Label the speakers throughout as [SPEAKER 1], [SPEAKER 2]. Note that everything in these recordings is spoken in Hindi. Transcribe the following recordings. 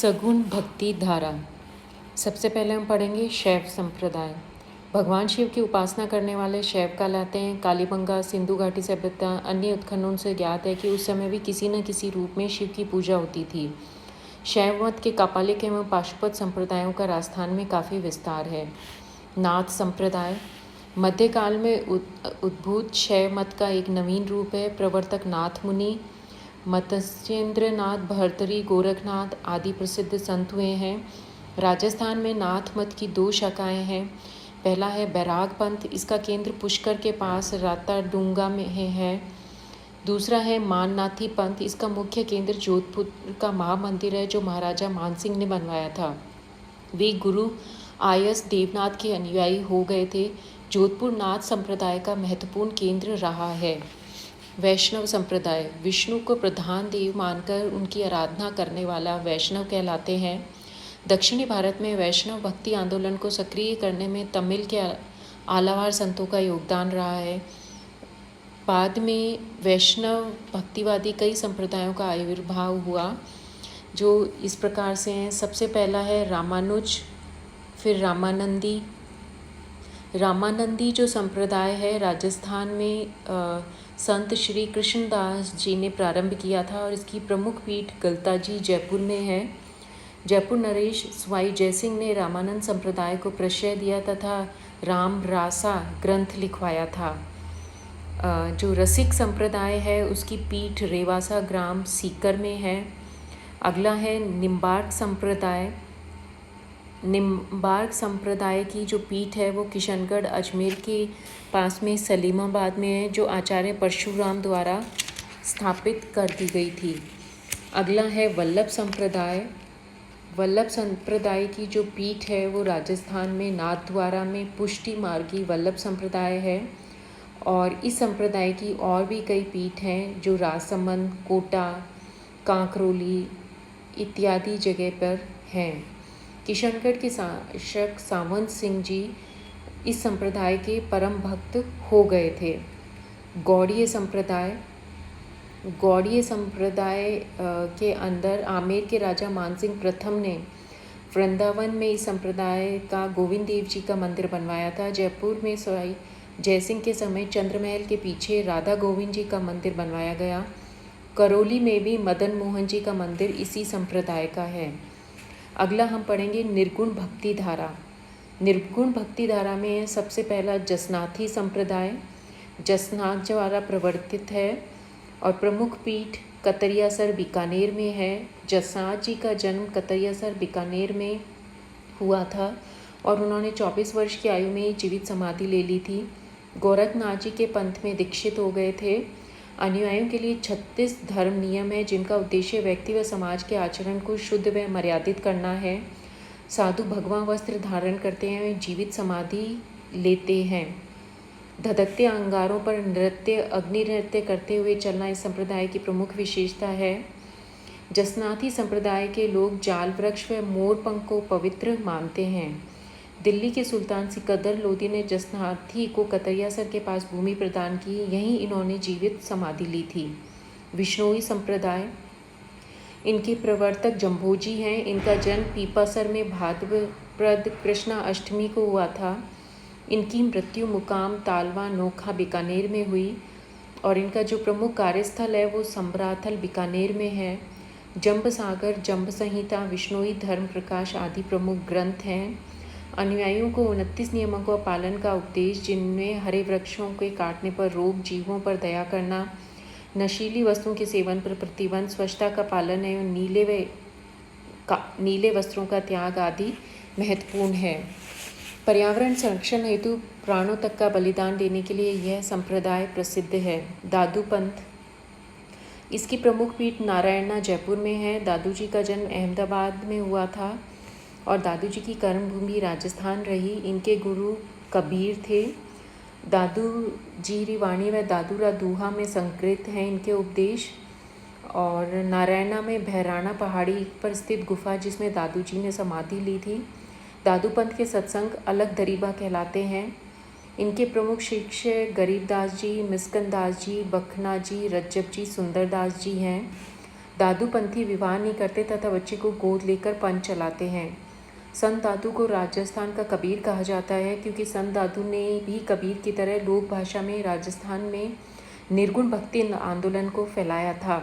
[SPEAKER 1] सगुण भक्ति धारा। सबसे पहले हम पढ़ेंगे शैव संप्रदाय। भगवान शिव की उपासना करने वाले शैव कहलाते हैं। कालीबंगा, सिंधु घाटी सभ्यता, अन्य उत्खननों से ज्ञात है कि उस समय भी किसी न किसी रूप में शिव की पूजा होती थी। शैव मत के कापालिक एवं पाशुपत संप्रदायों का राजस्थान में काफ़ी विस्तार है। नाथ संप्रदाय मध्यकाल में उद्भूत शैव मत का एक नवीन रूप है। प्रवर्तक नाथ मुनि, मत्स्येंद्रनाथ, भर्तरी, गोरखनाथ आदि प्रसिद्ध संत हुए हैं। राजस्थान में नाथ मत की दो शाखाएं हैं। पहला है बैराग पंथ, इसका केंद्र पुष्कर के पास राताडूंगा में है। दूसरा है माननाथी पंथ, इसका मुख्य केंद्र जोधपुर का महामंदिर है जो महाराजा मानसिंह ने बनवाया था। वे गुरु आयस देवनाथ के अनुयायी हो गए थे। जोधपुर नाथ संप्रदाय का महत्वपूर्ण केंद्र रहा है। वैष्णव संप्रदाय विष्णु को प्रधान देव मानकर उनकी आराधना करने वाला वैष्णव कहलाते हैं। दक्षिणी भारत में वैष्णव भक्ति आंदोलन को सक्रिय करने में तमिल के आलावार संतों का योगदान रहा है। बाद में वैष्णव भक्तिवादी कई संप्रदायों का आविर्भाव हुआ जो इस प्रकार से हैं। सबसे पहला है रामानुज, फिर रामानंदी। रामानंदी जो संप्रदाय है राजस्थान में संत श्री कृष्णदास जी ने प्रारंभ किया था और इसकी प्रमुख पीठ गलताजी जयपुर में है। जयपुर नरेश स्वाई जयसिंह ने रामानंद संप्रदाय को प्रश्रय दिया तथा राम रासा ग्रंथ लिखवाया था। जो रसिक संप्रदाय है उसकी पीठ रेवासा ग्राम सीकर में है। अगला है निम्बार्क संप्रदाय। निम्बार्क संप्रदाय की जो पीठ है वो किशनगढ़ अजमेर के पास में सलीमाबाद में है, जो आचार्य परशुराम द्वारा स्थापित कर दी गई थी। अगला है वल्लभ संप्रदाय। वल्लभ संप्रदाय की जो पीठ है वो राजस्थान में नाथद्वारा में पुष्टि मार्गी वल्लभ संप्रदाय है और इस संप्रदाय की और भी कई पीठ हैं जो राजसमंद, कोटा, कांकरोली इत्यादि जगह पर हैं। किशनगढ़ के शासक सावंत सिंह जी इस संप्रदाय के परम भक्त हो गए थे। गौड़ीय संप्रदाय। गौड़ीय संप्रदाय के अंदर आमेर के राजा मानसिंह प्रथम ने वृंदावन में इस संप्रदाय का गोविंद देव जी का मंदिर बनवाया था। जयपुर में सवाई जयसिंह के समय चंद्रमहल के पीछे राधा गोविंद जी का मंदिर बनवाया गया। करौली में भी मदन मोहन जी का मंदिर इसी संप्रदाय का है। अगला हम पढ़ेंगे निर्गुण भक्ति धारा। निर्गुण भक्ति धारा में सबसे पहला जसनाथी संप्रदाय जसनाथ द्वारा प्रवर्तित है और प्रमुख पीठ कतरियासर बीकानेर में है। जसनाथ जी का जन्म कतरियासर बीकानेर में हुआ था और उन्होंने 24 वर्ष की आयु में जीवित समाधि ले ली थी। गोरखनाथ जी के पंथ में दीक्षित हो गए थे। अनुयायियों के लिए 36 धर्म नियम है जिनका उद्देश्य व्यक्ति व समाज के आचरण को शुद्ध व मर्यादित करना है। साधु भगवा वस्त्र धारण करते हैं, जीवित समाधि लेते हैं। धधकते अंगारों पर नृत्य, अग्नि नृत्य करते हुए चलना इस संप्रदाय की प्रमुख विशेषता है। जसनाथी संप्रदाय के लोग जाल वृक्ष व मोरपंख को पवित्र मानते हैं। दिल्ली के सुल्तान सिकंदर लोदी ने जसनाथी को कतरियासर के पास भूमि प्रदान की, यहीं इन्होंने जीवित समाधि ली थी। विष्णोई संप्रदाय। इनके प्रवर्तक जम्भोजी हैं। इनका जन्म पीपासर में भाद्रपद कृष्णा अष्टमी को हुआ था। इनकी मृत्यु मुकाम तालवा नोखा बीकानेर में हुई और इनका जो प्रमुख कार्यस्थल है वो संभराथल बीकानेर में है। जंब सागर, जंब संहिता, विष्णोई धर्म प्रकाश आदि प्रमुख ग्रंथ हैं। अनुयायियों को 29 नियमों का पालन का उपदेश, जिनमें हरे वृक्षों के काटने पर रोक, जीवों पर दया करना, नशीली वस्तुओं के सेवन पर प्रतिबंध, स्वच्छता का पालन एवं नीले वस्त्रों का त्याग आदि महत्वपूर्ण है। पर्यावरण संरक्षण हेतु प्राणों तक का बलिदान देने के लिए यह संप्रदाय प्रसिद्ध है। दादू पंथ। इसकी प्रमुख पीठ नारायणा जयपुर में है। दादू जी का जन्म अहमदाबाद में हुआ था और दादू जी की कर्मभूमि राजस्थान रही। इनके गुरु कबीर थे। दादू जी रिवाणी व दादूरा दूहा में संकलित हैं इनके उपदेश। और नारायणा में भैराना पहाड़ी पर स्थित गुफा जिसमें दादू जी ने समाधि ली थी। दादू पंथ के सत्संग अलग दरीबा कहलाते हैं। इनके प्रमुख शिष्य गरीबदास जी, मिस्कन दास जी, बखना जी, रज्जब जी, सुंदरदास जी हैं। दादू पंथी विवाह नहीं करते तथा बच्चे को गोद लेकर पंथ चलाते हैं। संत दादू को राजस्थान का कबीर कहा जाता है क्योंकि संत दादू ने भी कबीर की तरह लोक भाषा में राजस्थान में निर्गुण भक्ति आंदोलन को फैलाया था।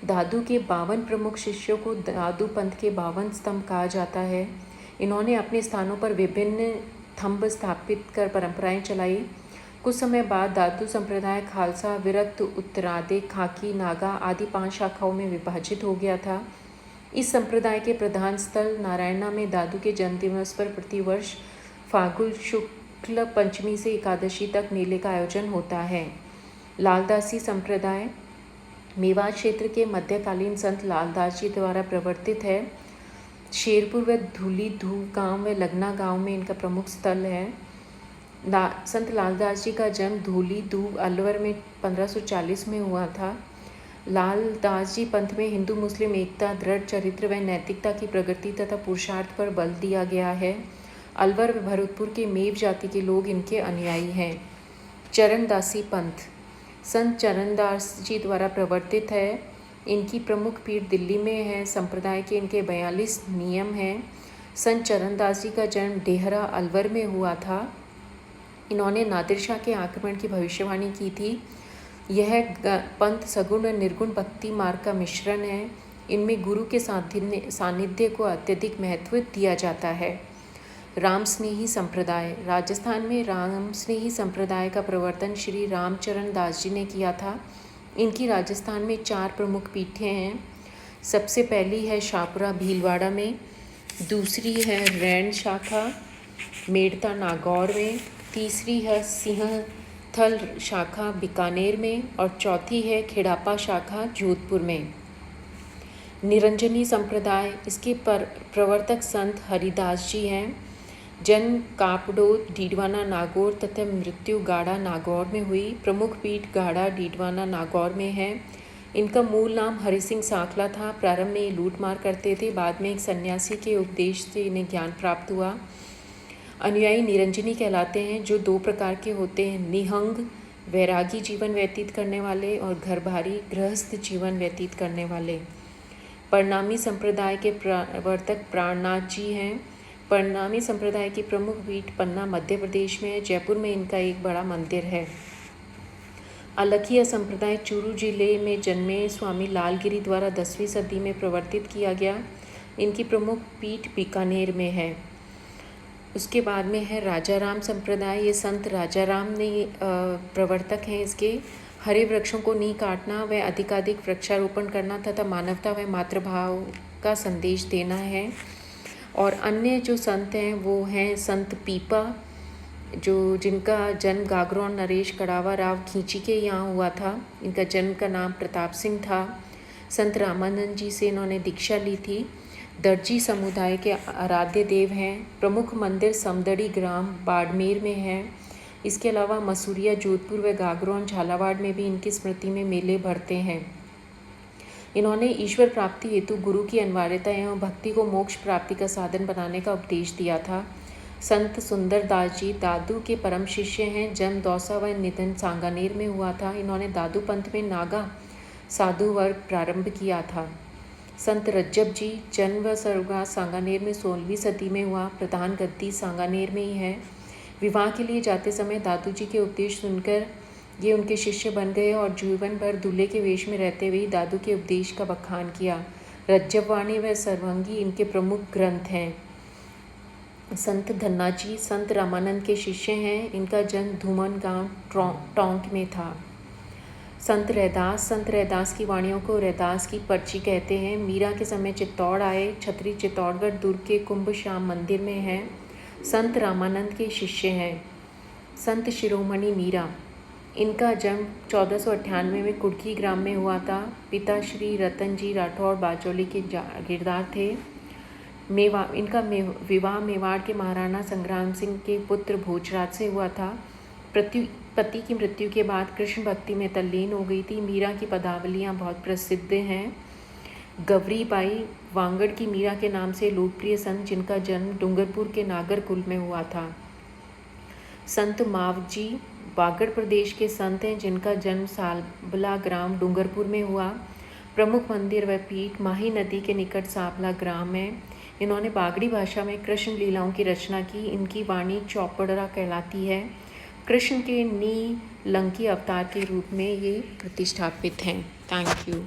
[SPEAKER 1] दादू के 52 प्रमुख शिष्यों को दादू पंथ के 52 स्तंभ कहा जाता है। इन्होंने अपने स्थानों पर विभिन्न थंब स्थापित कर परंपराएं चलाई। कुछ समय बाद दादू संप्रदाय खालसा, विरक्त, उत्तरादे, खाकी, नागा आदि 5 शाखाओं में विभाजित हो गया था। इस संप्रदाय के प्रधान स्थल नारायणा में दादू के जन्मदिवस पर प्रतिवर्ष फागुन शुक्ल पंचमी से एकादशी तक मेले का आयोजन होता है। लालदासी संप्रदाय मेवाड़ क्षेत्र के मध्यकालीन संत लालदास जी द्वारा प्रवर्तित है। शेरपुर व धूली धूव गांव व लगना गांव में इनका प्रमुख स्थल है। संत लालदास जी का जन्म धूली धूव अलवर में 1540 में हुआ था। लालदास जी पंथ में हिंदू मुस्लिम एकता, दृढ़ चरित्र व नैतिकता की प्रगति तथा पुरुषार्थ पर बल दिया गया है। अलवर व भरतपुर के मेव जाति के लोग इनके अनुयायी हैं। चरणदासी पंथ संत चरणदास जी द्वारा प्रवर्तित है। इनकी प्रमुख पीठ दिल्ली में है। संप्रदाय के इनके 42 नियम हैं। संत चरणदास जी का जन्म डेहरा अलवर में हुआ था। इन्होंने नादिर शाह के आक्रमण की भविष्यवाणी की थी। यह पंथ सगुण और निर्गुण भक्ति मार्ग का मिश्रण है। इनमें गुरु के सानिध्य को अत्यधिक महत्व दिया जाता है। राम स्नेही संप्रदाय राजस्थान में राम स्नेही संप्रदाय का प्रवर्तन श्री रामचरण दास जी ने किया था। इनकी राजस्थान में 4 प्रमुख पीठें हैं। सबसे पहली है शाहपुरा भीलवाड़ा में, दूसरी है रैन शाखा मेड़ता नागौर में, तीसरी है सिंहथल शाखा बीकानेर में और चौथी है खेड़ापा शाखा जोधपुर में। निरंजनी संप्रदाय इसके प्रवर्तक संत हरिदास जी हैं। जन्म कापडोद डीडवाना नागौर तथा मृत्यु गाड़ा नागौर में हुई। प्रमुख पीठ गाड़ा डीडवाना नागौर में है। इनका मूल नाम हरि सिंह साखला था। प्रारंभ में ये लूटमार करते थे। बाद में एक सन्यासी के उपदेश से इन्हें ज्ञान प्राप्त हुआ। अनुयायी निरंजनी कहलाते हैं, जो 2 प्रकार के होते हैं, निहंग वैरागी जीवन व्यतीत करने वाले और घरभारी गृहस्थ जीवन व्यतीत करने वाले। परनामी संप्रदाय के प्रवर्तक प्राणनाथ जी हैं। परनामी संप्रदाय की प्रमुख पीठ पन्ना मध्य प्रदेश में है। जयपुर में इनका एक बड़ा मंदिर है। अलखिया संप्रदाय चूरू जिले में जन्मे स्वामी लालगिरी द्वारा 10वीं सदी में प्रवर्तित किया गया। इनकी प्रमुख पीठ बीकानेर में है। उसके बाद में है राजाराम संप्रदाय। ये संत राजाराम ने प्रवर्तक हैं इसके। हरे वृक्षों को नहीं काटना व अधिकाधिक वृक्षारोपण करना तथा मानवता व मातृभाव का संदेश देना है। और अन्य जो संत हैं वो हैं संत पीपा, जिनका जन्म गागरौन नरेश कड़ावा राव खींची के यहाँ हुआ था। इनका जन्म का नाम प्रताप सिंह था। संत रामानंद जी से इन्होंने दीक्षा ली थी। दर्जी समुदाय के आराध्य देव हैं। प्रमुख मंदिर समदड़ी ग्राम बाड़मेर में है। इसके अलावा मसूरिया, जोधपुर व गागरौन झालावाड़ में भी इनकी स्मृति में मेले भरते हैं। इन्होंने ईश्वर प्राप्ति हेतु गुरु की अनिवार्यता एवं भक्ति को मोक्ष प्राप्ति का साधन बनाने का उपदेश दिया था। संत सुंदर दास जी दादू के परम शिष्य हैं। जन्म दौसा व निधन सांगानेर में हुआ था। इन्होंने दादू पंथ में नागा साधु वर्ग प्रारंभ किया था। संत रज्जब जी जन्म व स्वर्गवास सांगानेर में 16वीं सदी में हुआ। प्रधान गद्दी सांगानेर में ही है। विवाह के लिए जाते समय दादू जी के उपदेश सुनकर ये उनके शिष्य बन गए और जीवन भर दूल्हे के वेश में रहते हुए दादू के उपदेश का बखान किया। रज्जबवाणी व सर्वंगी इनके प्रमुख ग्रंथ हैं। संत धन्ना जी संत रामानंद के शिष्य हैं। इनका जन्म धूमन गांव टोंक में था। संत रैदास की वाणियों को रैदास की पर्ची कहते हैं। मीरा के समय चित्तौड़ आए। छतरी चित्तौड़गढ़ दुर्ग के कुंभ श्याम मंदिर में है। संत रामानंद के शिष्य हैं। संत शिरोमणि मीरा, इनका जन्म 1498 में कुड़की ग्राम में हुआ था। पिता श्री रतन जी राठौड़ बाजौली के जागीरदार थे। इनका विवाह मेवाड़ के महाराणा संग्राम सिंह के पुत्र भोजराज से हुआ था। पति की मृत्यु के बाद कृष्ण भक्ति में तल्लीन हो गई थी। मीरा की पदावलियाँ बहुत प्रसिद्ध हैं। गवरी बाई वांगड़ की मीरा के नाम से लोकप्रिय संत, जिनका जन्म डूंगरपुर के नागर कुल में हुआ था। संत मावजी बागड़ प्रदेश के संत हैं, जिनका जन्म सालबला ग्राम डूंगरपुर में हुआ। प्रमुख मंदिर व पीठ माही नदी के निकट सांवला ग्राम है। इन्होंने बागड़ी भाषा में कृष्ण लीलाओं की रचना की। इनकी वाणी चौपड़रा कहलाती है। कृष्ण के नीलंकी अवतार के रूप में ये प्रतिष्ठापित हैं। Thank you.